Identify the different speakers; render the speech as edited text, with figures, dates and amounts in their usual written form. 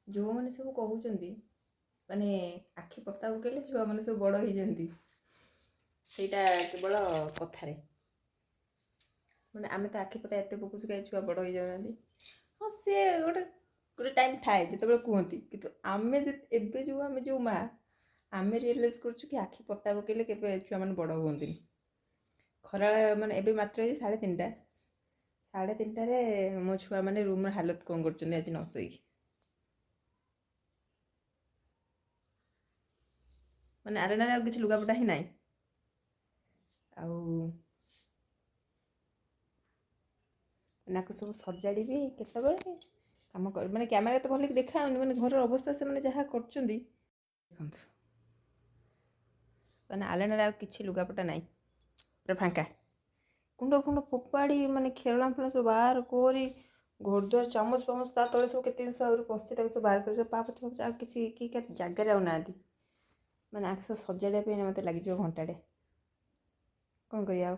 Speaker 1: ଯେଉଁମାନେ ସବୁ କହୁଛନ୍ତି ମାନେ ଆଖି ପତା ପକେଇଲେ ଛୁଆମାନେ ସବୁ ବଡ଼ ହେଇଯାଆନ୍ତି, ସେଇଟା କେବଳ କଥାରେ। ମାନେ ଆମେ ତ ଆଖି ପତା ଏତେ ପକଉଛୁ କାହିଁ ଛୁଆ ବଡ଼ ହେଇଯାଉନାହାନ୍ତି। ହଁ ସିଏ ଗୋଟେ ଟାଇମ୍ ଥାଏ ଯେତେବେଳେ କୁହନ୍ତି, କିନ୍ତୁ ଆମେ ଏବେ ଯେଉଁ ମା' ଆମେ ରିଏଲାଇଜ୍ କରୁଛୁ କି ଆଖି ପତା ପକେଇଲେ କେବେ ଛୁଆମାନେ ବଡ଼ ହୁଅନ୍ତିନି। ଖରାବେଳେ ମାନେ ଏବେ ମାତ୍ର ହେଇଛି 3:30, 3:30ରେ ମୋ ଛୁଆମାନେ ରୁମ୍ର ହାଲତ କ'ଣ କରୁଛନ୍ତି ଆଜି ନ ଶୋଇକି। ମାନେ ଆରେନାରେ ଆଉ କିଛି ଲୁଗାପଟା ହିଁ ନାହିଁ। ଆଉ ନାକୁ ସବୁ ସଜାଡ଼ିବି କେତେବେଳେ କାମ କରି, ମାନେ କ୍ୟାମେରା ତ ଭଲକି ଦେଖାଯାଉନି, ମାନେ ଘରର ଅବସ୍ଥା ସେମାନେ ଯାହା କରୁଛନ୍ତି ଦେଖନ୍ତୁ। ମାନେ ଆଲେଣାରେ ଆଉ କିଛି ଲୁଗାପଟା ନାହିଁ, ପୁରା ଫାଙ୍କା। କୁଣ୍ଡ ଫୋପାଡ଼ି ମାନେ ଖେଳନା ସବୁ ବାହାର କରି, ଘରଦ୍ୱାର ଚାମଚ ଫାମଚ ତା ତଳେ ସବୁ କେତେ ଜିନିଷ ଆହୁରି ପଶିଛି, ତାକୁ ସବୁ ବାହାର କରି ପାପୋଛ ଫାପୋଛ ଆଉ କିଛି ଜାଗାରେ ଆଉ ନାହାନ୍ତି। ମାନେ ଆକୁ ସବୁ ସଜାଡ଼ିବା ପାଇଁ ମୋତେ ଲାଗିଯିବ ଘଣ୍ଟାଟେ। କ'ଣ କରିବା ଆଉ।